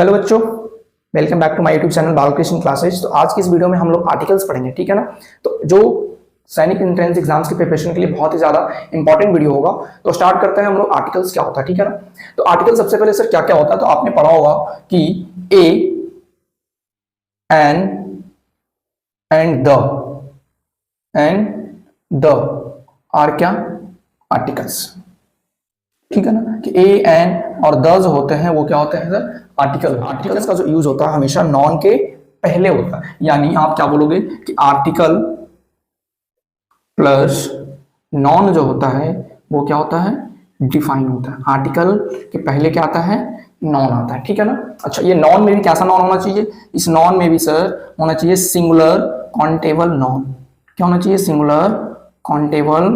Hello बच्चों, welcome back to my YouTube channel Balkrishna classes. तो आज की इस वीडियो में हम लोग आर्टिकल्स पढ़ेंगे, ठीक है ना। तो जो सैनिक एंट्रेंस एग्जाम्स की प्रिपरेशन के लिए बहुत ही ज्यादा इंपॉर्टेंट वीडियो होगा। तो स्टार्ट करते हैं हम लोग आर्टिकल्स क्या होता है, ठीक है ना। तो आर्टिकल सबसे पहले सर क्या क्या होता है, तो आपने पढ़ा होगा कि ए एंड द आर क्या आर्टिकल्स, ठीक है ना। कि ए एन और द जो होते हैं वो क्या होते हैं सर आर्टिकल। आर्टिकल्स का जो यूज होता है हमेशा नॉन के पहले होता है, यानी आप क्या बोलोगे कि आर्टिकल प्लस नॉन जो होता है वो क्या होता है डिफाइन होता है। आर्टिकल के पहले क्या आता है नॉन आता है, ठीक है ना। अच्छा, ये नॉन में भी कैसा नॉन होना चाहिए, इस नॉन में भी सर होना चाहिए सिंगुलर काउंटेबल नॉन। क्या होना चाहिए singular countable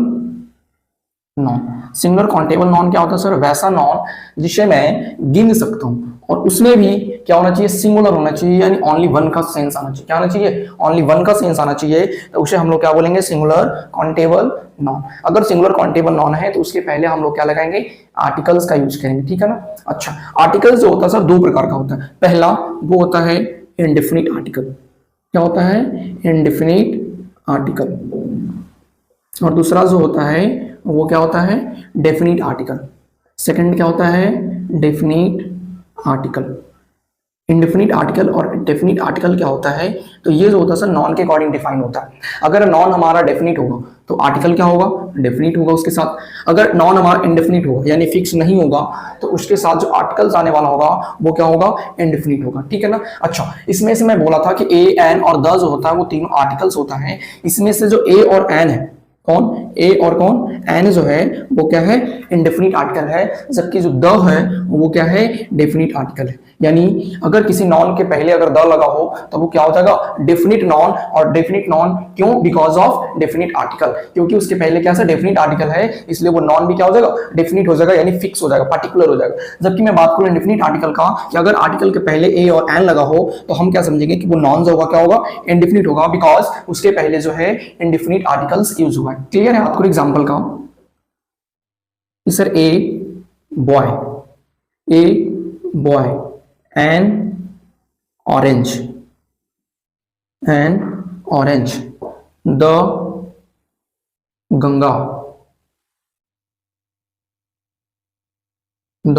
noun. Singular countable noun क्या होता है सर, वैसा नॉन जिसे मैं गिन सकता हूं और उसमें भी क्या होना चाहिए सिंगुलर होना चाहिए, यानी ओनली वन का सेंस आना चाहिए। क्या होना चाहिए ओनली वन का सेंस आना चाहिए, तो उसे हम लोग क्या बोलेंगे सिंगुलर काउंटेबल नॉन। अगर सिंगुलर काउंटेबल नॉन है तो उसके पहले हम लोग क्या लगाएंगे आर्टिकल्स का यूज करेंगे, ठीक है ना। अच्छा, आर्टिकल्स जो होता है सर दो प्रकार का होता है। पहला वो होता है इंडेफिनिट आर्टिकल। क्या होता है इंडेफिनिट आर्टिकल। और दूसरा जो होता है वो क्या होता है डेफिनिट आर्टिकल। सेकंड क्या होता है डेफिनिट आर्टिकल। इंडेफिनिट आर्टिकल और डेफिनिट आर्टिकल क्या होता है, तो ये जो होता है सर नॉन के अकॉर्डिंग डिफाइन होता है। अगर नॉन हमारा डेफिनिट होगा तो आर्टिकल क्या होगा डेफिनिट होगा उसके साथ। अगर नॉन हमारा इंडेफिनिट होगा यानी फिक्स नहीं होगा तो उसके साथ जो आर्टिकल्स आने वाला होगा वो क्या होगा इंडेफिनिट होगा, ठीक है ना। अच्छा, इसमें से मैं बोला था कि ए एन और द जो होता है वो तीनों आर्टिकल्स होता है। इसमें से जो ए और एन है, कौन ए और कौन एन जो है वो क्या है इंडेफिनिट आर्टिकल है, जबकि जो द है वो क्या है डेफिनिट आर्टिकल है। यानी अगर किसी नॉन के पहले अगर द लगा हो तो वो क्या हो जाएगा डेफिनिट नॉन। और डेफिनिट नॉन क्यों, बिकॉज ऑफ डेफिनिट आर्टिकल, क्योंकि उसके पहले क्या है डेफिनिट आर्टिकल है, इसलिए वो नॉन भी क्या हो जाएगा डेफिनिट हो जाएगा, यानी फिक्स हो जाएगा पर्टिकुलर हो जाएगा। जबकि मैं बात करूं इंडेफिनिट आर्टिकल का कि अगर आर्टिकल के पहले ए और एन लगा हो तो हम क्या समझेंगे कि वो नॉन जो होगा क्या होगा इंडेफिनिट होगा, बिकॉज उसके पहले जो है इंडेफिनिट आर्टिकल्स यूज हुआ है। क्लियर है आपको एग्जांपल का sir a boy N orange the Ganga the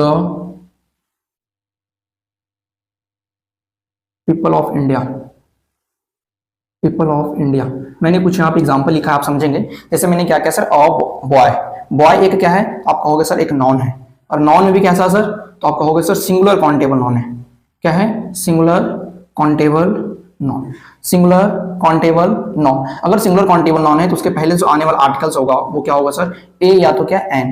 people of India. मैंने कुछ यहाँ पे एग्जांपल लिखा है, आप समझेंगे। जैसे मैंने क्या किया सर बॉय एक क्या है आप कहोगे सर एक नॉन है, और नॉन में भी कैसा सर तो आप कहोगे सर सिंगुलर काउंटेबल नॉन है। क्या है singular countable noun. Singular countable noun, अगर सिंगुलर काउंटेबल नॉन है तो उसके पहले जो आने वाला आर्टिकल्स होगा वो क्या होगा सर ए या तो क्या एन,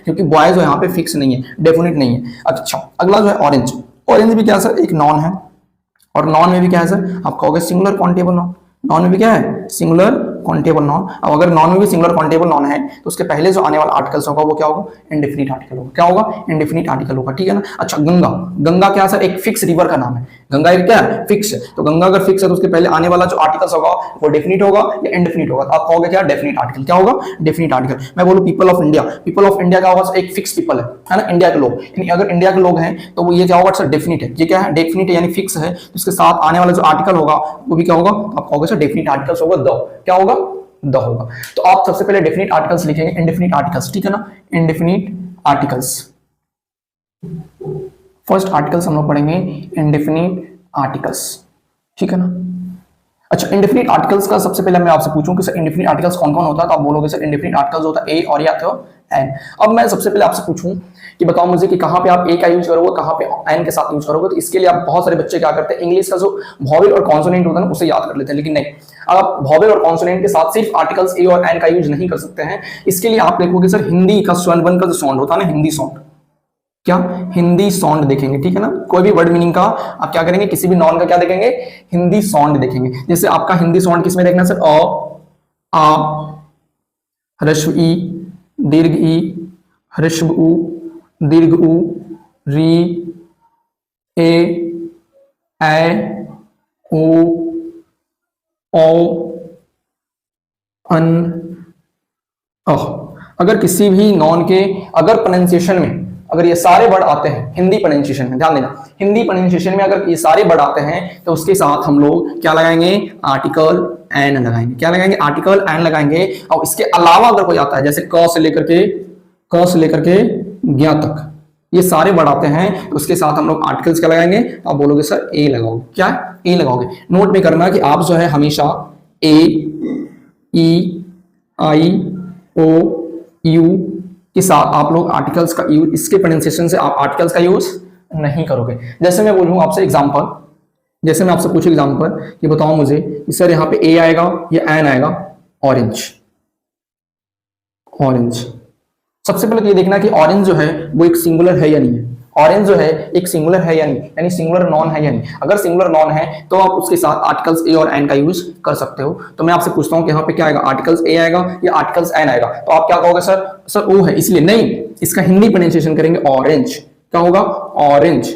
क्योंकि बॉय जो यहाँ पे फिक्स नहीं है डेफिनेट नहीं है। अच्छा, अगला जो है ऑरेंज भी क्या सर एक नॉन है, और नॉन में भी क्या है सर आप कहोगे सिंगुलर काउंटेबल नॉन। नॉन में भी क्या है सिंगुलर काउंटेबल नॉन। अब अगर नॉन में भी सिंगुलर काउंटेबल नॉन है तो उसके पहले जो आने वाला आर्टिकल्स होगा वो क्या होगा इंडेफिनिट आर्टिकल होगा। क्या होगा इंडेफिनिट आर्टिकल होगा, ठीक है ना। अच्छा, गंगा क्या सर एक फिक्स रिवर का नाम है। गंगा एक क्या है फिक्स है, तो गंगा अगर फिक्स है तो उसके पहले आने वाला जो आर्टिकल्स होगा वो डेफिनिट होगा या इंडेफिनिट होगा, तो आप कहोगे क्या डेफिनिट आर्टिकल। क्या होगा डेफिनिट आर्टिकल। मैं बोलूं पीपल ऑफ इंडिया का होगा एक फिक्स पीपल है ना, इंडिया के लोग। यानी अगर इंडिया के लोग हैं तो वो ये क्या होगा सर डेफिनिट है। ये क्या है डेफिनिट है यानी फिक्स है, तो उसके साथ आने वाला जो आर्टिकल होगा वो भी क्या होगा आप कहोगे सर डेफिनिट आर्टिकल्स होगा द। क्या होगा द होगा। तो आप सबसे पहले डेफिनिट आर्टिकल्स लिखेंगे इंडेफिनिट आर्टिकल्स, ठीक है ना। इंडेफिनिट आर्टिकल्स फर्स्ट आर्टिकल्स हम लोग पढ़ेंगे इंडेफिनिट आर्टिकल्स, ठीक है ना। अच्छा, इंडेफिनिट आर्टिकल्स का सबसे पहले मैं आपसे पूछूं कि सर इंडेफिनिट आर्टिकल्स कौन कौन होता है, तो आप बोलोगे सर इंडेफिनिट आर्टिकल्स होता है ए और या तो एन। अब मैं सबसे पहले आपसे पूछूं कि बताओ मुझे कि कहां पे आप ए का यूज करोगे कहां पे एन के साथ यूज करोगे। तो इसके लिए आप बहुत सारे बच्चे क्या करते हैं इंग्लिश का जो वॉवेल और कॉन्सोनेंट होता है ना उसे याद कर लेते हैं, लेकिन नहीं, आप वॉवेल और कॉन्सोनेंट के साथ सिर्फ आर्टिकल्स ए और एन का यूज नहीं कर सकते हैं। इसके लिए आप देखोगे सर हिंदी का स्वर का जो साउंड होता है ना हिंदी साउंड, क्या हिंदी साउंड देखेंगे, ठीक है ना। कोई भी वर्ड मीनिंग का आप क्या करेंगे किसी भी नॉन का क्या देखेंगे हिंदी साउंड देखेंगे। जैसे आपका हिंदी साउंड किसमें देखना सर अ आ ह्रस्व ई दीर्घ ई ह्रस्व उ दीर्घ उ री ए उ औ अन अह। अगर किसी भी नॉन के अगर प्रोनाउंसिएशन में अगर ये सारे वर्ड आते हैं हिंदी प्रोनाउंसिएशन में, ध्यान देना, हिंदी प्रोनाउंसिएशन में अगर ये सारे वर्ड आते हैं तो उसके साथ हम लोग क्या लगाएंगे, आर्टिकल एन लगाएंगे। क्या लगाएंगे, आर्टिकल एन लगाएंगे। और इसके अलावा अगर कोई आता है जैसे क से लेकर के ज्ञ तक, ये सारे वर्ड आते हैं तो उसके साथ हम लोग आर्टिकल्स क्या लगाएंगे, तो आप बोलोगे सर ए लगाओगे। क्या ए लगाओगे। नोट में करना कि आप जो है हमेशा ए, ई, आई, ओ, यू के साथ आप लोग आर्टिकल्स का यूज, इसके प्रोनाउंसिएशन से आप आर्टिकल्स का यूज नहीं करोगे। जैसे मैं बोलूँ आपसे एग्जांपल, जैसे मैं आपसे पूछूं एग्जांपल कि बताओ मुझे कि सर यहाँ पे ए आएगा या एन आएगा, ऑरेंज। ऑरेंज, सबसे पहले तो ये देखना कि ऑरेंज जो है वो एक सिंगुलर है या नहीं है। ऑरेंज जो है एक सिंगुलर है या नहीं, यानी सिंगुलर नॉन है या नहीं। अगर सिंगुलर नॉन है तो आप उसके साथ आर्टिकल्स ए और एन का यूज कर सकते हो। तो मैं आपसे पूछता हूँ कि यहाँ पे क्या आएगा, आर्टिकल्स ए आएगा या आर्टिकल्स एन आएगा, तो आप क्या कहोगे, सर ओ है इसलिए नहीं, इसका हिंदी प्रोनाउंसिएशन करेंगे ऑरेंज। क्या होगा, ऑरेंज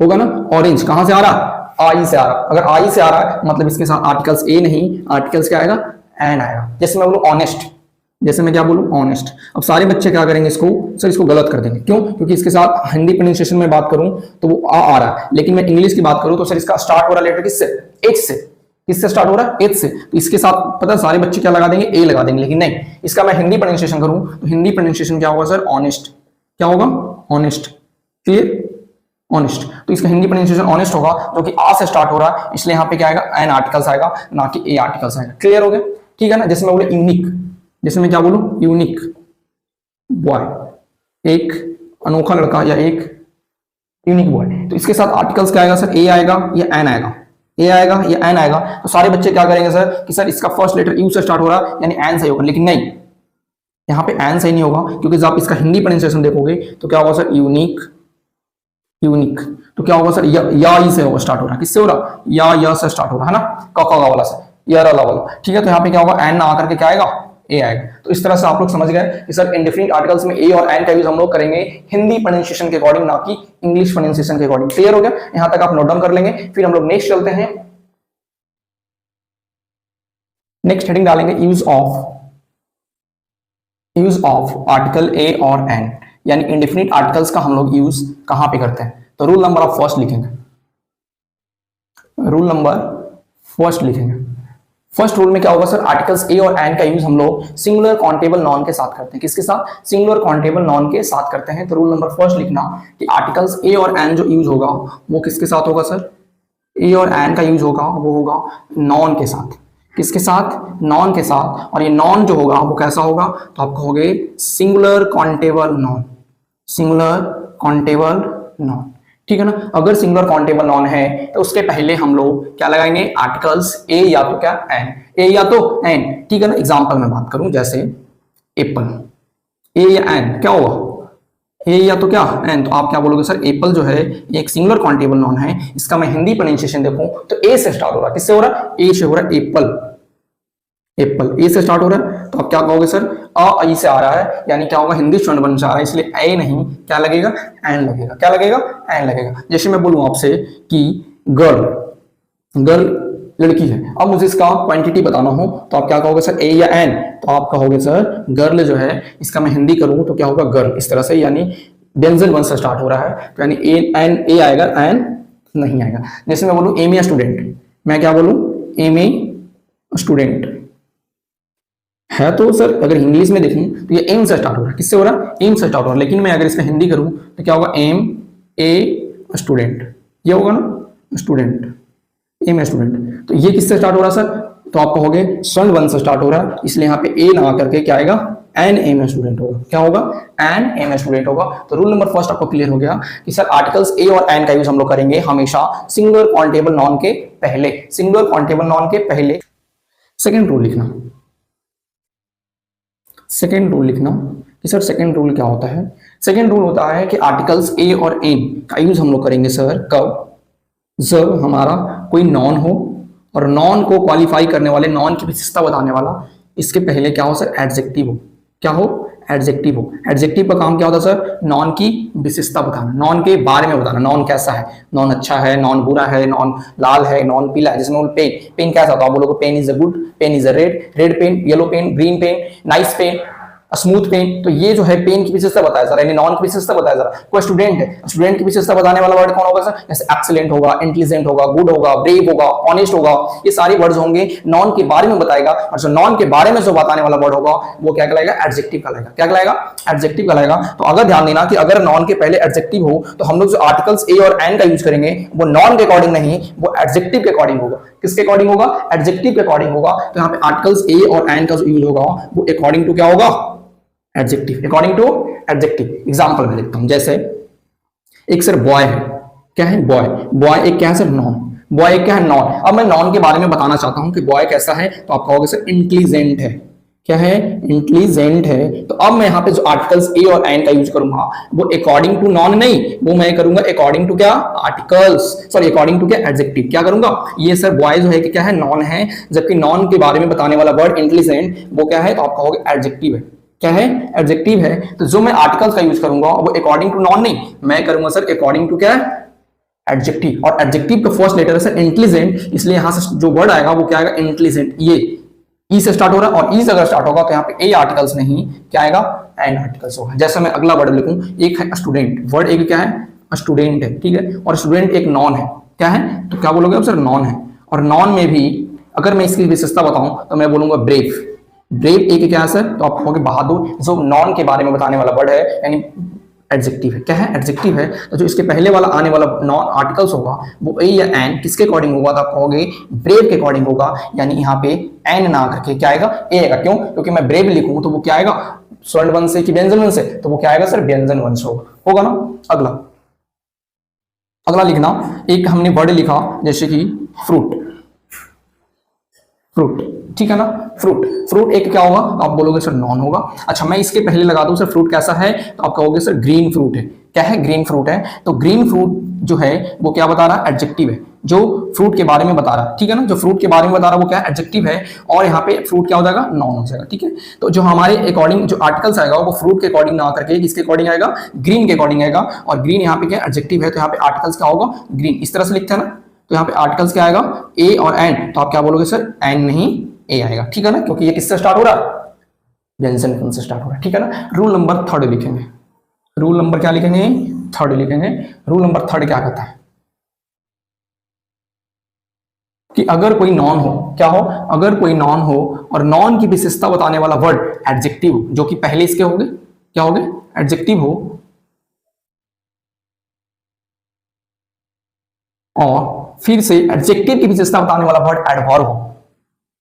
होगा ना। ऑरेंज कहां से आ रहा है, आई से आ रहा है। अगर आई से आ रहा है मतलब इसके साथ आर्टिकल्स ए नहीं, आर्टिकल्स क्या आएगा, एन आएगा। जैसे मैं बोलूं ऑनेस्ट, जैसे मैं क्या बोलूं ऑनेस्ट। अब सारे बच्चे क्या करेंगे, इसको सर इसको गलत कर देंगे। क्यों, क्योंकि इसके साथ हिंदी प्रोनाउंसिएशन में बात करूं तो वो आ रहा है, लेकिन मैं इंग्लिश की बात करूं तो सर इसका स्टार्ट हो रहा है लेटर किससे, एच से। किससे स्टार्ट हो रहा है, एच से। तो इसके साथ पता है सारे बच्चे क्या लगा देंगे, ए लगा देंगे। लेकिन नहीं, इसका मैं हिंदी प्रोनाउंसिएशन करूं तो हिंदी प्रोनाउंसिएशन क्या होगा सर, ऑनेस्ट। क्या होगा, ऑनेस्ट। Clear, honest. तो इसका हिंदी प्रोनाउंसिएशन ऑनेस्ट होगा, जो कि आ से स्टार्ट हो रहा है, इसलिए यहाँ पे क्या आएगा, एन आर्टिकल्स आएगा, ना कि ए आर्टिकल्स आएगा। क्लियर हो गया, ठीक है ना। जैसे मैं बोलूं यूनिक, जैसे मैं क्या बोलूं, यूनिक बॉय, एक अनोखा लड़का या एक यूनिक बॉय, तो इसके साथ आर्टिकल्स क्या आएगा सर, ए आएगा या एन आएगा, ए आएगा या एन आएगा। तो सारे बच्चे क्या करेंगे सर कि सर इसका फर्स्ट लेटर यू से स्टार्ट हो रहा है यानी एन से होगा, लेकिन नहीं, यहाँ पे एन सही नहीं होगा, क्योंकि जब आप इसका हिंदी प्रोनाउंसिएशन देखोगे तो क्या होगा सर, यूनिक। यूनिक तो क्या होगा सर, या ई से होगा स्टार्ट हो रहा है। किससे हो रहा, या से स्टार्ट हो रहा है ना, क वाला से, या वाला। ठीक है, तो यहाँ पे क्या होगा, एन ना आकर के क्या आएगा, ए आएगा। तो इस तरह से आप लोग समझ गए कि सर इंडिफिनिट आर्टिकल्स में ए और एन का यूज हम लोग करेंगे हिंदी प्रोनाउंसिएशन के अकॉर्डिंग, ना कि इंग्लिश प्रोनाउंसिएशन के अकॉर्डिंग। क्लियर हो गया, यहां तक आप नोट डाउन कर लेंगे। फिर हम लोग नेक्स्ट चलते हैं, नेक्स्ट हेडिंग डालेंगे यूज ऑफ आर्टिकल ए और एन, यानी इंडिफिनिट आर्टिकल्स का हम लोग यूज कहां पे करते हैं। तो रूल नंबर आप फर्स्ट लिखेंगे, रूल नंबर फर्स्ट लिखेंगे। फर्स्ट रूल में क्या होगा सर, आर्टिकल्स ए और एन का यूज हम लोग सिंगुलर काउंटेबल नॉन के साथ करते हैं। किसके साथ, सिंगुलर काउंटेबल नॉन के साथ करते हैं। तो रूल नंबर फर्स्ट लिखना कि आर्टिकल्स ए और एन जो यूज होगा वो किसके साथ होगा सर, ए और एन का यूज होगा वो होगा नॉन के साथ। किसके साथ, नॉन के साथ। और ये नॉन जो होगा वो कैसा होगा, तो आप कहोगे singular countable noun, singular countable noun. ठीक है ना। अगर सिंगुलर काउंटेबल नॉन है तो उसके पहले हम लोग क्या लगाएंगे, आर्टिकल्स ए या तो क्या एन, ए या तो एन। ठीक है ना। एग्जांपल में बात करूं जैसे एप्पल, ए या एन, क्या होगा, ए या तो क्या एन। तो आप क्या बोलोगे सर, एप्पल जो है एक सिंगुलर काउंटेबल नॉन है, इसका मैं हिंदी प्रोनाउंसिएशन देखूं तो ए से स्टार्ट हो रहा है। किससे हो रहा है, ए से हो रहा है, एप्पल, एप्पल ए से स्टार्ट हो रहा है। तो आप क्या कहोगे सर, आई से आ रहा है, यानी क्या होगा, हिंदी स्टूडेंट बन जा रहा है, इसलिए ए नहीं, क्या लगेगा, एन लगेगा। क्या लगेगा, एन लगेगा। जैसे मैं बोलूं आपसे कि गर्ल, गर्ल लड़की है, अब मुझे इसका क्वांटिटी बताना हो तो आप क्या कहोगे सर, ए या एन। तो आप कहोगे सर गर्ल जो है इसका मैं हिंदी करूं तो क्या होगा, गर्ल, इस तरह से, यानी व्यंजन वन से स्टार्ट हो रहा है, तो यानी ए एन, ए आएगा, एन नहीं आएगा। जैसे मैं बोलूं एम ए स्टूडेंट, मैं क्या बोलूं, एम ए स्टूडेंट है। तो सर अगर इंग्लिश में देखूं तो ये एम से स्टार्ट हो रहा है। किससे हो रहा है, एम से स्टार्ट हो रहा है। लेकिन मैं अगर इसका हिंदी करूं तो क्या होगा, एम ए स्टूडेंट, ये होगा ना, स्टूडेंट, एम ए स्टूडेंट। तो ये किससे स्टार्ट हो रहा है सर, तो आप कहोगे स्वर्ण वन से स्टार्ट हो रहा है, इसलिए यहाँ पे ए लगा करके क्या आएगा, एन एम ए स्टूडेंट होगा। क्या होगा, एन एम ए स्टूडेंट होगा। तो रूल नंबर फर्स्ट आपको क्लियर हो गया कि सर आर्टिकल्स ए और एन का यूज हम लोग करेंगे हमेशा सिंगुलर काउंटेबल नॉन के पहले, सिंगुलर काउंटेबल नॉन के पहले। सेकेंड रूल लिखना, सेकेंड रूल लिखना कि सर सेकेंड रूल क्या होता है। सेकेंड रूल होता है कि आर्टिकल्स ए और एन का यूज हम लोग करेंगे सर कब, जब हमारा कोई नॉन हो और नॉन को क्वालिफाई करने वाले, नॉन की विशेषता बताने वाला इसके पहले क्या हो सर, एडजेक्टिव हो। क्या हो, एडजेक्टिव हो। एडजेक्टिव का काम क्या होता है सर, नॉन की विशेषता बताना, नॉन के बारे में बताना, नॉन कैसा है, नॉन अच्छा है, नॉन बुरा है, नॉन लाल है, नॉन पीला है। जिसमें पेन, पेन कैसा होता है, आप बोलोगे pen is a good, pen is a red, red pen, yellow pen, green pen, nice pen, smooth pen, तो ये जो है पेन की विशेषता बताया जरा, यानी नॉन की विशेषता बताया जरा। कोई स्टूडेंट है, स्टूडेंट की विशेषता बताने वाला वर्ड कौन होगा सर? जैसे एक्सीलेंट होगा, इंटेलिजेंट होगा, गुड होगा, ब्रेव होगा, ऑनेस्ट होगा, ये सारे वर्ड्स होंगे नॉन के बारे में बताएगा। और जो नॉन के बारे में जो बताने वाला वर्ड होगा वो क्या कहलाएगा? एडजेक्टिव कहलाएगा। क्या कहलाएगा? एडजेक्टिव कहलाएगा। तो अगर ध्यान देना कि अगर नॉन के पहले एडजेक्टिव हो तो हम लोग जो आर्टिकल्स ए और एन का यूज करेंगे वो नॉन के अकॉर्डिंग नहीं, वो एडजेक्टिव के अकॉर्डिंग होगा। किसके अकॉर्डिंग होगा? एडजेक्टिव के अकॉर्डिंग होगा। तो यहाँ पे आर्टिकल्स ए और एन का जो यूज होगा वो अकॉर्डिंग टू क्या होगा? Adjective, according to adjective. Example में लिखता हूं, जैसे एक सर बॉय है, क्या है? बॉय। बॉय एक क्या है सर? नॉन। बॉय एक क्या है? नॉन। अब मैं नॉन के बारे में बताना चाहता हूं कि बॉय कैसा है, तो आप कहोगे सर इंटेलिजेंट है। क्या है? इंटेलिजेंट है। तो अब मैं यहाँ पे जो आर्टिकल्स ए और एन का यूज करूंगा वो अकॉर्डिंग टू नॉन नहीं, वो मैं करूंगा अकॉर्डिंग टू क्या? आर्टिकल्स, सॉरी अकॉर्डिंग टू क्या? एडजेक्टिव। क्या करूंगा? ये सर बॉय जो है कि क्या है? नॉन है, जबकि नॉन के बारे में बताने वाला वर्ड इंटेलिजेंट वो क्या है? तो आप कहोगे एडजेक्टिव है। क्या है? एडजेक्टिव है। तो जो मैं आर्टिकल्स का यूज करूंगा वो अकॉर्डिंग टू नॉन नहीं, मैं करूंगा सर अकॉर्डिंग टू क्या? एडजेक्टिव। और एडजेक्टिव का फर्स्ट लेटर है सर इंटेलिजेंट, इसलिए यहां से जो वर्ड आएगा वो क्या आएगा? इंटेलिजेंट। ये ई से स्टार्ट हो रहा है और ई से अगर स्टार्ट होगा तो यहाँ पे ए आर्टिकल्स नहीं, क्या आएगा? एन आर्टिकल्स होगा। जैसे मैं अगला वर्ड लिखूं, एक है स्टूडेंट। वर्ड एक क्या है? स्टूडेंट है, ठीक है। और स्टूडेंट एक नॉन है। क्या है? तो क्या बोलोगे आप सर? नॉन है। और नॉन में भी अगर मैं इसकी विशेषता बताऊं तो मैं बोलूंगा ब्रेव। ब्रेव एक क्या है सर? तो आप कहोगे बहादुर। जो नॉन के बारे में बताने वाला वर्ड है यानी एडजेक्टिव है। क्या है? एडजेक्टिव है। तो जो इसके पहले वाला आने वाला नॉन आर्टिकल्स होगा वो ए या एन किसके अकॉर्डिंग होगा? तो आप कहोगे ब्रेव के अकॉर्डिंग होगा। यानी यहाँ पे एन ना करके क्या आएगा? ए आएगा। क्यों? क्योंकि मैं ब्रेव लिखूं तो वो क्या आएगा? स्वर्ण वंश से कि व्यंजन वंश से? तो वो क्या आएगा सर? व्यंजन वंश होगा ना। अगला अगला लिखना, एक हमने वर्ड लिखा जैसे कि फ्रूट। फ्रूट, ठीक है ना। फ्रूट, फ्रूट एक क्या होगा? तो आप बोलोगे सर नॉन होगा। अच्छा मैं इसके पहले लगा दूं सर फ्रूट कैसा है, तो आप कहोगे सर ग्रीन फ्रूट है। क्या है? ग्रीन फ्रूट है। तो ग्रीन फ्रूट जो है वो क्या बता रहा है? एडजेक्टिव है, जो फ्रूट के बारे में बता रहा है, ठीक है ना। जो फ्रूट के बारे में बता रहा है वो क्या है? एडजेक्टिव है। और यहाँ पे फ्रूट क्या हो जाएगा? नॉन हो जाएगा, ठीक है। तो जो हमारे अकॉर्डिंग जो आर्टिकल्स आएगा वो फ्रूट के अकॉर्डिंग ना करके किसके अकॉर्डिंग आएगा? ग्रीन के अकॉर्डिंग आएगा। और ग्रीन यहाँ पे क्या? एडजेक्टिव है। तो यहाँ पे आर्टिकल्स क्या होगा? ग्रीन। इस तरह से लिखते हैं ना। तो यहाँ पे आर्टिकल्स क्या आएगा? ए और एन। तो आप क्या बोलोगे सर? एन नहीं ए आएगा, ठीक है ना। क्योंकि ये किससे स्टार्ट हो रहा है? व्यंजन वंश से स्टार्ट हो रहा है, ठीक है ना। रूल नंबर थर्ड लिखेंगे। रूल नंबर क्या लिखेंगे? थर्ड लिखेंगे। रूल नंबर थर्ड क्या कहता है कि अगर कोई नॉन हो, क्या हो? अगर कोई नॉन हो और नॉन की विशेषता बताने वाला वर्ड एडजेक्टिव, जो कि पहले इसके होंगे क्या होंगे? एडजेक्टिव हो, और फिर से एडजेक्टिव की विशेषता बताने वाला वर्ड एडवर्ब हो।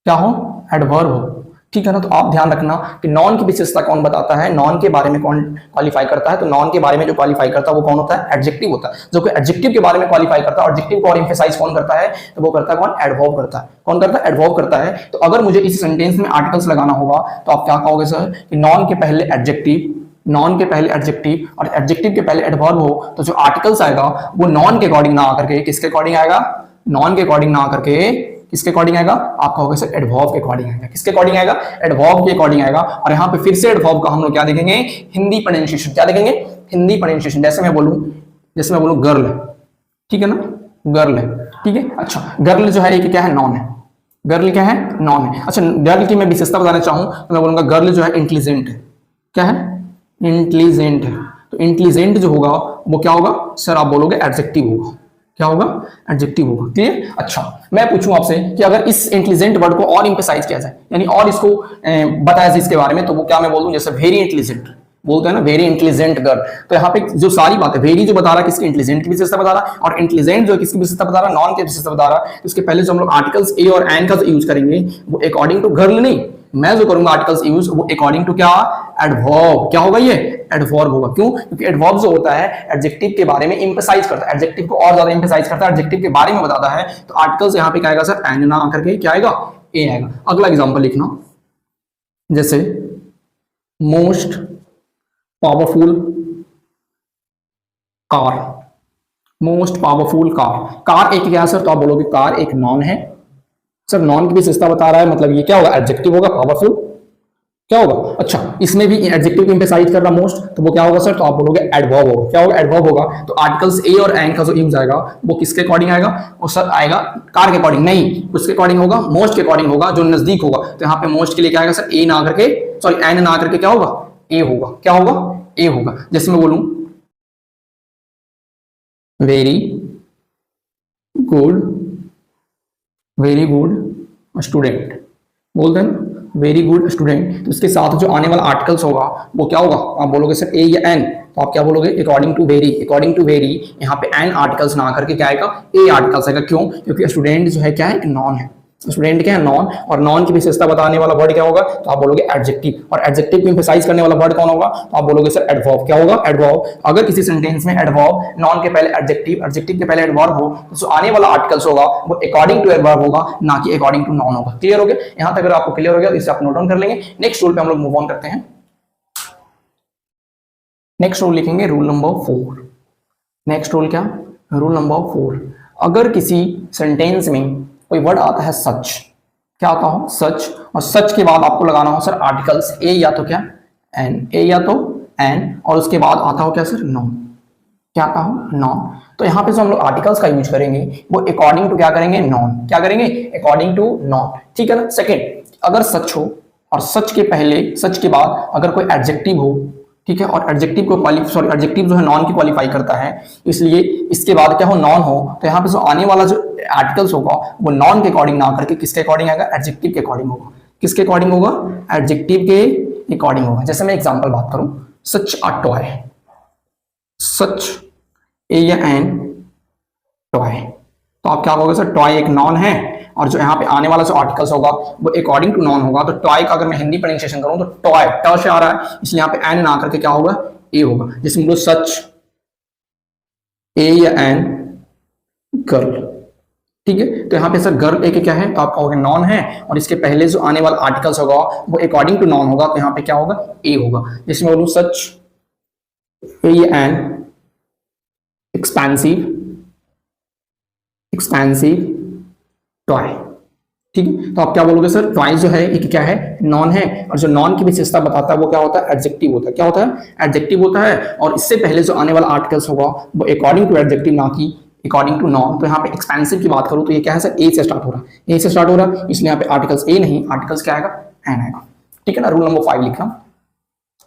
क्या हो? एडवर्ब हो, ठीक है ना। तो आप ध्यान रखना कि नॉन की विशेषता कौन बताता है, नॉन के बारे में कौन क्वालिफाई करता है। तो नॉन के बारे में जो क्वालिफाई करता है वो कौन होता है? एडजेक्टिव होता है। जो कि एडजेक्टिव के बारे में क्वालिफाई करता है, एडजेक्टिव को और एम्फेसाइज कौन करता है? तो वो करता है कौन? एडवर्ब करता है। कौन करता है? एडवर्ब करता है। तो अगर मुझे इस सेंटेंस में आर्टिकल्स लगाना होगा तो आप क्या कहोगे सर? कि नॉन के पहले एडजेक्टिव, नॉन के पहले एडजेक्टिव और एडजेक्टिव के पहले एडवर्ब हो, तो जो आर्टिकल्स आएगा वो नॉन के अकॉर्डिंग ना आकर के किसके अकॉर्डिंग आएगा? नॉन के अकॉर्डिंग ना आकर के किसके अकॉर्डिंग आएगा? आप कहोगे सर एडवर्ब के अकॉर्डिंग आएगा। किसके अकॉर्डिंग आएगा? एडवर्ब के अकॉर्डिंग आएगा। और यहाँ पे फिर से एडवर्ब का हम लोग क्या देखेंगे? हिंदी प्रोनाउंसिएशन। क्या देखेंगे? हिंदी प्रोनाउंसिएशन। जैसे मैं बोलूं गर्ल, ठीक है ना। गर्ल है, ठीक है। अच्छा गर्ल जो है ये क्या है? नॉन है। गर्ल क्या है? नॉन है। अच्छा गर्ल की मैं विशेषता बताना चाहूं तो मैं बोलूंगा गर्ल जो है इंटेलिजेंट है। क्या है? इंटेलिजेंट है। तो इंटेलिजेंट जो होगा वो क्या होगा सर? आप बोलोगे एडजेक्टिव होगा। क्या होगा? एडजेक्टिव होगा, क्लियर। अच्छा मैं पूछूं आपसे कि अगर इस इंटेलिजेंट वर्ड को और एम्फेसाइज किया जाए, यानी और इसको बताया जाए इसके बारे में, तो वो क्या मैं बोल दूं? जैसे वेरी इंटेलिजेंट बोलते हैं ना, वेरी इंटेलिजेंट गर्ल। तो यहाँ पे जो सारी बातें, वेरी जो बता रहा है किसकी? इंटेलिजेंट की विशेषता बता रहा है, और इंटेलिजेंट जो किसकी विशेषता बता रहा है? नॉन की विशेषता बता रहा है। तो इसके पहले जो हम लोग आर्टिकल्स ए और एन का जो यूज करेंगे वो अकॉर्डिंग टू गर्ल नहीं, मैं जो करूंगा आर्टिकल्स यूज वो अकॉर्डिंग टू क्या? एडवर्ब। क्या होगा? ये एडवर्ब होगा। क्यों? क्योंकि एडवर्ब जो होता है एडजेक्टिव के बारे में एम्फसाइज करता है, एडजेक्टिव को और ज्यादा एम्फसाइज करता है, एडजेक्टिव के बारे में बताता है। तो आर्टिकल्स यहाँ पे क्या आएगा सर? एन ना आकर के क्या आएगा? ए आएगा। अगला एग्जांपल लिखना, जैसे most powerful car. Most powerful car, car एक क्या है सर? तो आप बोलोगे कार एक नॉन है। सर नॉन की विशेषता बता रहा है, मतलब ये क्या होगा? एडजेक्टिव होगा, पावरफुल। क्या होगा? अच्छा, इसमें भी एडजेक्टिव को एम्फेसाइज कर रहा मोस्ट, तो वो क्या होगा सर? तो आप बोलोगे एडवर्ब होगा। क्या होगा? एडवर्ब होगा। तो आर्टिकल्स ए और एन का जो यूज आएगा वो किसके अकॉर्डिंग आएगा? वो सर आएगा कार के अकॉर्डिंग नहीं, उसके अकॉर्डिंग होगा, मोस्ट के अकॉर्डिंग होगा, जो नजदीक होगा। तो यहाँ पे मोस्ट के लिए क्या आएगा सर? ए ना करके, सॉरी एन ना करके क्या होगा? ए होगा। क्या होगा? ए होगा। जैसे मैं बोलूं very good, very good student, बोल दें वेरी गुड स्टूडेंट, तो इसके साथ जो आने वाला आर्टिकल्स होगा वो क्या होगा? आप बोलोगे सर ए या एन, तो आप क्या बोलोगे? According to very. According to very यहाँ पे एन आर्टिकल्स ना करके क्या आएगा? ए आर्टिकल्स आएगा। क्यों? क्योंकि स्टूडेंट जो है क्या है? एक नॉन है। स्टूडेंट क्या है? नॉन। और नॉन की विशेषता बताने वाला वर्ड क्या होगा? तो आप बोलोगे एडजेक्टिव। और एडजेक्टिव को एम्फसाइज करने वाला वर्ड कौन होगा? तो आप बोलोगे सर एडवर्ब। क्या होगा? एडवर्ब। अगर किसी सेंटेंस में एडवर्ब, नॉन के पहले एडजेक्टिव, एडजेक्टिव के पहले एडवर्ब हो, तो जो आने वाला आर्टिकल्स होगा वो अकॉर्डिंग टू एडवर्ब होगा, ना कि अकॉर्डिंग टू नॉन होगा। क्लियर हो गया? यहां तक अगर आपको क्लियर हो गया, इसे आप नोट डाउन कर लेंगे। नेक्स्ट रूल पे हम लोग मूव ऑन करते हैं। नेक्स्ट रूल लिखेंगे रूल नंबर 4। नेक्स्ट रूल क्या? Rule number 4। अगर किसी सेंटेंस में कोई वर्ड आता है सच, क्या आता हो? सच। और सच के बाद आपको लगाना हो सर आर्टिकल्स ए या तो क्या? एन। ए या तो एन, और उसके बाद आता हो क्या सर? नॉन। क्या आता हो? नॉन। तो यहाँ पे जो हम लोग आर्टिकल्स का यूज करेंगे वो अकॉर्डिंग टू क्या करेंगे? नॉन। क्या करेंगे? According to noun. ठीक है ना? सेकेंड, अगर सच हो और सच के पहले, सच के बाद अगर कोई एडजेक्टिव हो, ठीक है, और एडजेक्टिव को सॉरी एडजेक्टिव जो है नॉन की क्वालिफाई करता है, इसलिए इसके बाद क्या हो? नॉन हो, तो यहाँ पे जो आने वाला जो आर्टिकल्स होगा वो नॉन के अकॉर्डिंग ना करके किसके अकॉर्डिंग आएगा? एडजेक्टिव के अकॉर्डिंग होगा। किसके अकॉर्डिंग होगा? एडजेक्टिव के अकॉर्डिंग होगा। जैसे मैं एग्जांपल बात करूं, सच अ टॉय, सच ए या एन टॉय, तो आप क्या कहोगे सर? टॉय एक नॉन है, और जो यहाँ पे आने वाला जो आर्टिकल्स होगा वो अकॉर्डिंग टू नॉन होगा। तो टॉय का अगर मैं हिंदी प्रोनाउंसिएशन करूं तो टॉय, ट से आ रहा है, इसलिए यहाँ पे एन ना करके क्या होगा? ए होगा। जैसे बोलो सच ए या एन गर्ल, ठीक है, तो यहाँ पे सर गर्ल एक क्या है? तो आप कहोगे नॉन है, और इसके पहले जो आने वाला आर्टिकल्स होगा वो अकॉर्डिंग टू नॉन होगा, तो यहाँ पे क्या होगा? ए होगा। जैसे मैं बोलूं सच ए या एन एक्सपेंसिव, एक्सपेंसिव टॉय, ठीक है, तो आप क्या बोलोगे सर? टॉय जो है एक क्या है? नॉन है, और जो नॉन की विशेषता बताता है वो क्या होता है? एडजेक्टिव होता है। क्या होता है? एडजेक्टिव होता है, और इससे पहले जो आने वाला आर्टिकल्स होगा वो अकॉर्डिंग टू एडजेक्टिव, ना कि अकॉर्डिंग टू नॉन। तो यहाँ पे एक्सपेंसिव की बात करूं तो ये क्या है सर? ए से स्टार्ट हो रहा है। ए से स्टार्ट हो रहा है, इसलिए यहाँ पे आर्टिकल्स ए नहीं, आर्टिकल्स क्या आएगा? एन आएगा। ठीक है ना? रूल नंबर 5 लिखना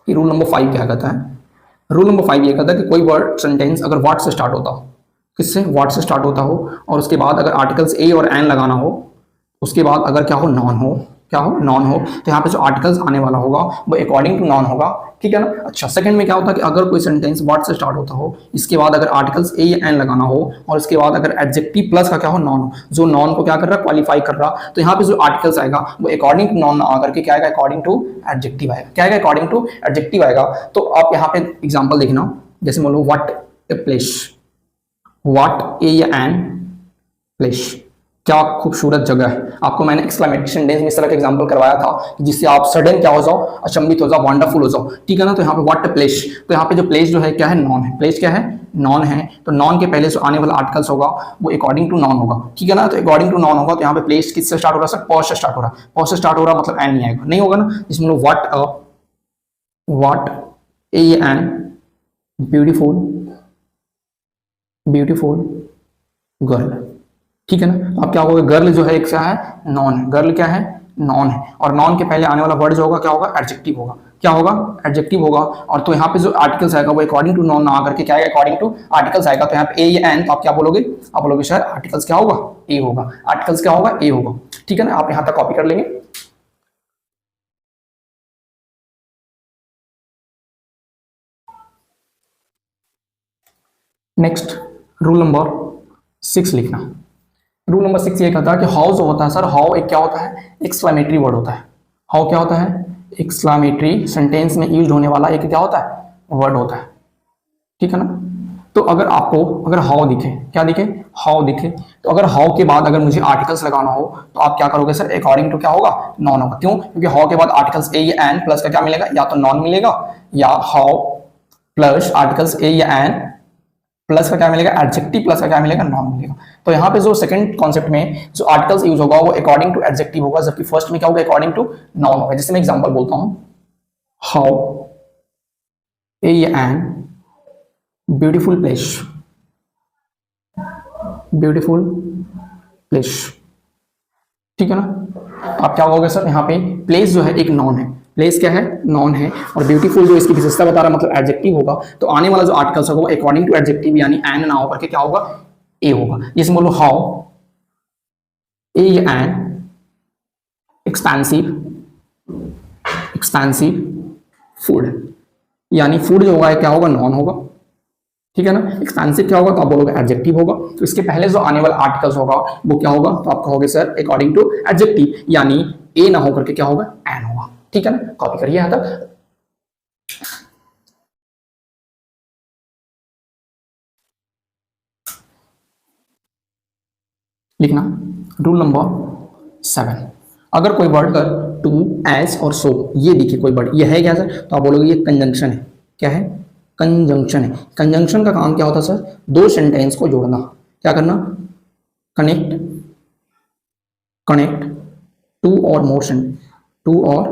कि रूल नंबर 5 क्या कहता है? रूल नंबर 5 ये कहता है कि कोई वर्ड सेंटेंस अगर व्हाट से स्टार्ट होता हो, किससे? व्हाट से स्टार्ट होता हो, और उसके बाद अगर आर्टिकल्स ए और एन लगाना हो, उसके बाद अगर क्या हो? नॉन हो। क्या हो? नॉन हो, तो यहाँ पे जो आर्टिकल्स आने वाला होगा वो अकॉर्डिंग टू नॉन होगा। ठीक है ना? अच्छा, सेकंड में क्या होता है कि अगर कोई सेंटेंस व्हाट से स्टार्ट होता हो, इसके बाद अगर आर्टिकल्स ए या एन लगाना हो, और इसके बाद अगर एडजेक्टिव प्लस का क्या हो? नॉन हो, जो नॉन को क्या कर रहा है? क्वालिफाई कर रहा, तो यहाँ पे जो आर्टिकल्स आएगा वो अकॉर्डिंग टू नॉन आकर के क्या आएगा? अकॉर्डिंग टू एडजेक्टिव आएगा। क्या आएगा? अकॉर्डिंग टू एडजेक्टिव आएगा। तो आप यहाँ पे एग्जाम्पल देखना, जैसे बोलो व्हाट ए प्लेस, व्हाट ए या एन प्लेस, क्या खूबसूरत जगह है। आपको मैंने एक्सक्लेमेटरी सेंटेंस में इस तरह का एग्जांपल करवाया था जिससे आप सडन क्या हो जाओ? अचंभित हो जाओ, वंडरफुल हो जाओ। ठीक है ना? तो यहाँ पे व्हाट प्लेस, तो यहाँ पे जो प्लेस जो है क्या है? नॉन है। प्लेस क्या है? नॉन है, तो नॉन के पहले जो आने वाला आर्टिकल्स होगा वो अकॉर्डिंग टू नॉन होगा। ठीक है ना? तो अकॉर्डिंग टू नॉन होगा, तो यहाँ पे प्लेस किससे स्टार्ट हो रहा है सर? पॉज से स्टार्ट हो रहा है। पॉज से स्टार्ट हो रहा मतलब एन नहीं आएगा, नहीं होगा ना? जिसमें लोग what a an beautiful, beautiful girl. ठीक है ना? तो आप क्या कहोगे? गर्ल जो है एक क्या है? नॉन है। गर्ल क्या है? नॉन है, और नॉन के पहले आने वाला वर्ड जो होगा क्या होगा? एडजेक्टिव होगा। क्या होगा? एडजेक्टिव होगा। और तो यहाँ पे जो आर्टिकल्स आएगा वो अकॉर्डिंग टू नॉन ना आकर के क्या आएगा? अकॉर्डिंग टू आर्टिकल्स आएगा। तो यहाँ पे ए या एन, तो आप क्या बोलोगे? आप बोलोगे सर आर्टिकल्स क्या होगा? ए होगा। आर्टिकल्स क्या होगा? ए होगा। ठीक है ना? आप यहाँ तक कॉपी कर लेंगे। नेक्स्ट रूल नंबर 6 लिखना। रूल नंबर 6 ये कहता है कि हाउ जो होता है सर, हाउ एक क्या होता है? एक्सक्लेमेटरी वर्ड होता है। हाउ क्या होता है? एक्सक्लेमेटरी, सेंटेंस में यूज होने वाला एक क्या होता है? वर्ड होता है। ठीक है ना? तो अगर आपको अगर हाउ दिखे, क्या दिखे? हाउ दिखे, तो अगर हाउ के बाद अगर मुझे आर्टिकल्स लगाना हो तो आप क्या करोगे सर? अकॉर्डिंग टू क्या होगा? नॉन होगा। क्यों? क्योंकि हाउ के बाद आर्टिकल्स ए या एन प्लस का क्या मिलेगा? या तो नॉन मिलेगा, या हाउ प्लस आर्टिकल्स ए या एन प्लस का क्या मिलेगा? एडजेक्टिव प्लस का क्या मिलेगा? नॉन मिलेगा। तो यहाँ पे जो सेकंड कॉन्सेप्ट में जो आर्टिकल्स यूज होगा वो अकॉर्डिंग टू एडजेक्टिव होगा, जबकि फर्स्ट में क्या होगा? अकॉर्डिंग टू नॉन होगा। जैसे मैं एग्जांपल बोलता हूँ, how a an beautiful place, beautiful place, ठीक है ना। आप क्या कहोगे सर, यहाँ पे प्लेस जो है एक नॉन है, प्लेस क्या है, नॉन है, और ब्यूटीफुल जो इसकी विशेषता बता रहा है मतलब एडजेक्टिव होगा, तो आने वाला जो आर्टिकल्स होगा वो अकॉर्डिंग टू एडजेक्टिव यानी एन ना होकर के क्या होगा, ए होगा। जैसे बोलो how a an expensive, expensive food, यानी फूड जो होगा क्या होगा, नॉन होगा, ठीक है ना। एक्सपेंसिव क्या होगा, तो आप बोलोगे एडजेक्टिव होगा, तो इसके पहले जो आने वाला आर्टिकल्स होगा वो क्या होगा, तो आप कहोगे सर अकॉर्डिंग टू एडजेक्टिव, यानी ए ना होकर के क्या होगा, एन होगा, ठीक है ना। कॉपी करिए यहां तक। लिखना रूल नंबर 7, अगर कोई वर्ड कर टू एज और सो ये दिखे कोई वर्ड, ये है क्या सर, तो आप बोलोगे ये कंजंक्शन है, क्या है, कंजंक्शन है। कंजंक्शन का काम क्या होता है सर, दो सेंटेंस को जोड़ना, क्या करना, कनेक्ट, कनेक्ट टू और मोर सेंटेंस, टू और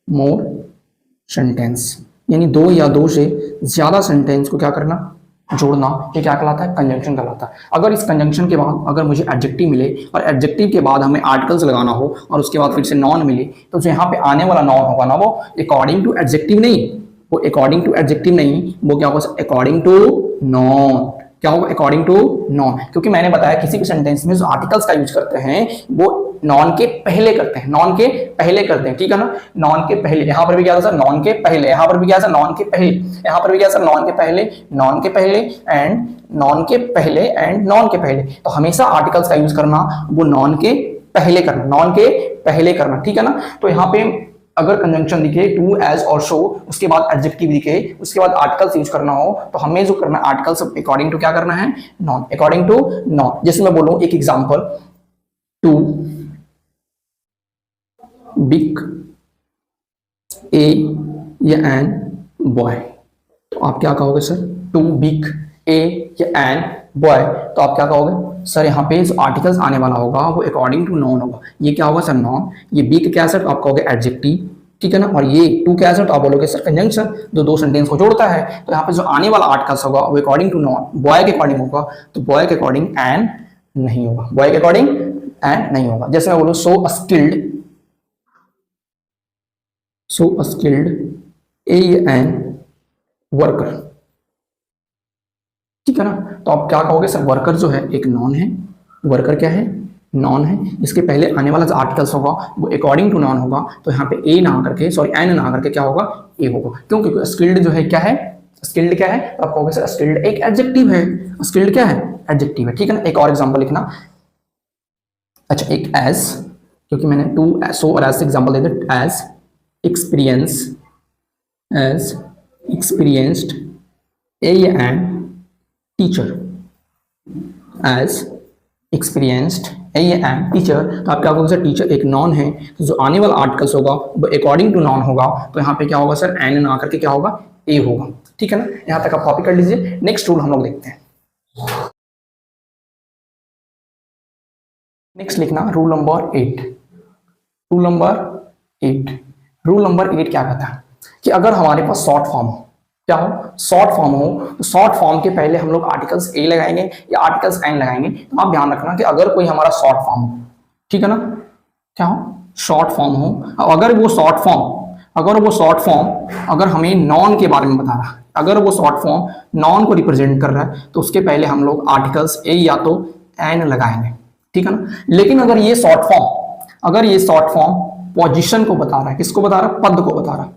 मोर सेंटेंस, यानी दो या दो से ज्यादा सेंटेंस को क्या करना, जोड़ना, ये क्या कहलाता है, कंजंक्शन कहलाता है। अगर इस कंजंक्शन के बाद अगर मुझे एडजेक्टिव मिले और एडजेक्टिव के बाद हमें आर्टिकल्स लगाना हो और उसके बाद फिर से नॉन मिले, तो जो यहाँ पे आने वाला नॉन होगा ना वो अकॉर्डिंग टू एडजेक्टिव नहीं, वो अकॉर्डिंग टू एडजेक्टिव नहीं, वो क्या होगा, अकॉर्डिंग टू नॉन, क्या होगा, अकॉर्डिंग टू नॉन। क्योंकि मैंने बताया किसी भी सेंटेंस में जो आर्टिकल्स का यूज करते हैं वो नॉन के पहले करते हैं, नॉन के पहले करते हैं, ठीक है ना। नॉन के पहले, यहां पर भी क्या था सर, नॉन के पहले, यहां पर भी क्या सर, नॉन के पहले, यहां पर भी क्या सर, नॉन के पहले, नॉन के पहले एंड नॉन के पहले एंड नॉन के पहले। तो हमेशा आर्टिकल्स का यूज करना वो नॉन के पहले करना, नॉन के पहले करना, ठीक है ना। तो यहाँ पे अगर कंजंक्शन दिखे टू एज और सो, उसके बाद एडजेक्टिव दिखे, उसके बाद आर्टिकल्स यूज करना हो, तो हमें जो करना है आर्टिकल्स अकॉर्डिंग टू क्या करना है, नॉन, अकॉर्डिंग टू नॉन। जैसे मैं बोलूं एक एग्जांपल, टू बिग ए या एन बॉय, तो आप क्या कहोगे सर, टू बिग ए या एन बॉय, तो आप क्या कहोगे सर, यहाँ पे जो आर्टिकल्स आने वाला होगा वो अकॉर्डिंग टू नॉन होगा। ये क्या होगा सर, नॉन, ये बिग क्या सर, तो आप कहोगे एडजेक्टिव, ठीक है ना। और ये टू क्या सर, तो आप बोलोगे सर कंजंक्शन, जो दो सेंटेंस को जोड़ता है। तो यहाँ पे जो आने वाला आर्टिकल्स होगा वो अकॉर्डिंग टू नॉन, बॉय के अकॉर्डिंग होगा, तो बॉय के अकॉर्डिंग एन नहीं होगा, बॉय के अकॉर्डिंग एन नहीं होगा। जैसे मैं बोलूँ सो skilled, so skilled A N worker, ठीक है ना। तो आप क्या कहोगे सर, वर्कर जो है एक नॉन है, वर्कर क्या है, नॉन है, इसके पहले आने वाला जो आर्टिकल्स होगा वो अकॉर्डिंग टू नॉन होगा, तो यहाँ पे ए ना करके, सॉरी एन ना करके क्या होगा, ए होगा। क्यों, क्योंकि स्किल्ड जो है क्या है, स्किल्ड क्या है, तो आप कहोगे सर स्किल्ड एक एडजेक्टिव है, स्किल्ड क्या है, एडजेक्टिव है, ठीक है ना। एक और एग्जांपल लिखना, अच्छा एक एज, क्योंकि मैंने टू सो और एज से एग्जांपल दे दिया, as experience, as experienced a and teacher, as experienced a and teacher, तो आप क्या कहोगे सर, टीचर एक नॉन है, तो जो आने वाला आर्टिकल्स होगा वो अकॉर्डिंग टू नॉन होगा, तो यहाँ पे क्या होगा सर, एन ना करके क्या होगा, ए होगा, ठीक है ना। यहाँ तक आप कॉपी कर लीजिए। नेक्स्ट रूल हम लोग देखते हैं, नेक्स्ट लिखना rule number 8, rule number 8, rule number 8 क्या कहता है कि अगर हमारे पास शॉर्ट फॉर्म हो, क्या हो, शॉर्ट फॉर्म हो, तो शॉर्ट फॉर्म के पहले हम लोग आर्टिकल्स ए लगाएंगे या आर्टिकल्स एन लगाएंगे। तो आप ध्यान रखना कि अगर कोई हमारा शॉर्ट फॉर्म हो, ठीक है ना, क्या हो, शॉर्ट फॉर्म हो, अगर वो शॉर्ट फॉर्म अगर हमें नॉन के बारे में बता रहा है, अगर वो शॉर्ट फॉर्म नॉन को रिप्रेजेंट कर रहा है, तो उसके पहले हम लोग आर्टिकल्स ए या तो एन लगाएंगे, ठीक है ना। लेकिन अगर ये शॉर्ट फॉर्म पोजीशन को बता रहा है, किसको बता रहा है, पद को बता रहा है,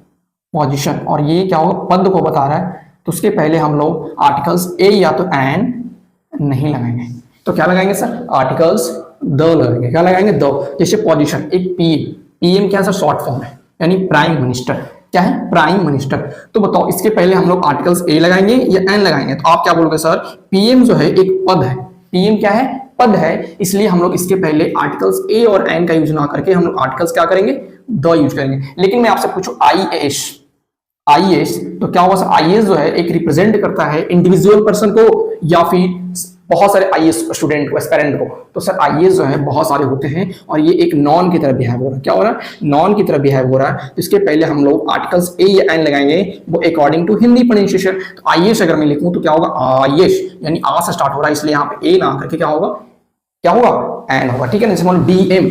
पोजीशन, और ये क्या होगा, पद को बता रहा है, तो उसके पहले हम लोग आर्टिकल्स ए या तो एन नहीं लगाएंगे, तो क्या लगाएंगे सर, आर्टिकल्स द लगाएंगे, क्या लगाएंगे, द। जैसे पोजीशन एक पीएम, पीएम क्या सर, शॉर्ट फॉर्म है, यानी प्राइम मिनिस्टर, क्या है, प्राइम मिनिस्टर। तो बताओ इसके पहले हम लोग आर्टिकल्स ए लगाएंगे या एन लगाएंगे, तो आप क्या बोलोगे सर, पीएम जो है एक पद है, पीएम क्या है, पद है, इसलिए हम लोग इसके पहले आर्टिकल्स ए और एन का यूज ना करके हम लोग आर्टिकल्स क्या करेंगे, द यूज करेंगे। लेकिन मैं आपसे पूछूं आईएएस, तो क्या होगा सर, आईएएस जो है एक रिप्रेजेंट करता है इंडिविजुअल पर्सन को या फिर बहुत सारे आईएएस स्टूडेंट को, एस्पिरेंट को, तो सर आईएएस जो है बहुत सारे होते हैं और ये एक नॉन की तरह बिहेव हो रहा है। क्या हो रहा है? नॉन की तरह बिहेव हो रहा है। तो इसके पहले हम लोग आर्टिकल्स ए या एन लगाएंगे, वो अकॉर्डिंग टू हिंदी प्रोनाउंसिएशन। तो आईएएस अगर मैं लिखूं तो क्या होगा? आईएएस, यानी आ से स्टार्ट हो रहा है, इसलिए यहाँ पे ए ना करके क्या होगा? क्या होगा? एन होगा। ठीक है ना? जैसे मान लो डीएम,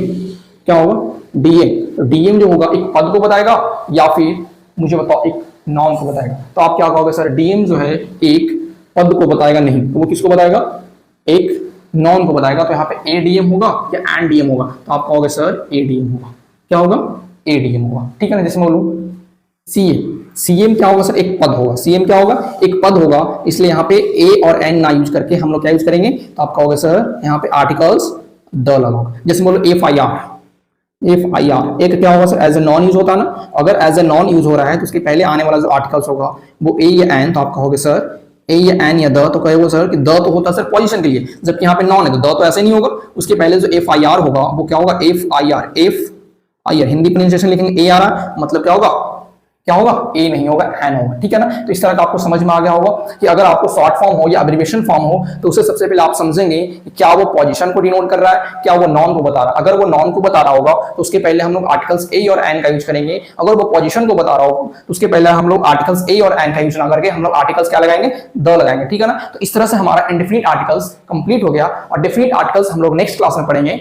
क्या होगा? डीएम। तो डीएम जो होगा एक पद को बताएगा या फिर मुझे बताओ एक नॉन को बताएगा। तो आप क्या कहोगे? सर डीएम जो है एक पद को बताएगा नहीं, तो वो किसको बताएगा? एक नॉन को बताएगा। तो यहाँ पे एडीएम होगा या एनडीएम होगा? तो आप कहोगे सर एडीएम होगा। क्या होगा? एडीएम होगा। ठीक है ना? जैसे बोलूं सीएम, सीएम क्या होगा? सर एक पद होगा। सीएम क्या होगा? एक पद होगा, इसलिए यहाँ पे ए और एन ना यूज करके हम लोग क्या यूज करेंगे? तो आप कहोगे सर यहाँ पे आर्टिकल्स द लगाओ। जैसे बोलो एफआईआर, एफआईआर एक क्या होगा sir? As a noun use होता है ना। अगर एज ए नॉन यूज हो रहा है तो उसके पहले आने वाला जो आर्टिकल्स होगा वो ए या एन, तो आप कहोगे सर ए या एन या द, तो कहोगे सर कि द तो होता है सर पोजीशन के लिए, जबकि यहाँ पे नॉन है तो द तो ऐसे नहीं होगा। उसके पहले जो एफ आई आर होगा वो क्या होगा? F I R, F I R. Hindi pronunciation लिखेंगे ए आ रहा, मतलब क्या होगा? क्या होगा? ए नहीं होगा, एन होगा। ठीक है ना? तो इस तरह का आपको समझ में आ गया होगा कि अगर आपको शॉर्ट फॉर्म हो या एब्रिविएशन फॉर्म हो तो उसे सबसे पहले आप समझेंगे कि क्या वो पोजीशन को डिनोट कर रहा है, क्या वो नॉन को बता रहा है। अगर वो नॉन को बता रहा होगा तो उसके पहले हम लोग आर्टिकल्स ए और एन का यूज करेंगे। अगर वो पोजीशन को बता रहा होगा तो उसके पहले हम लोग आर्टिकल्स ए और एन का यूज ना करके हम लोग आर्टिकल्स क्या लगाएंगे? द लगाएंगे। ठीक है ना? तो इस तरह से हमारा इंडेफिनिट आर्टिकल्स कंप्लीट हो गया और डेफिनिट आर्टिकल्स हम लोग नेक्स्ट क्लास में पढ़ेंगे।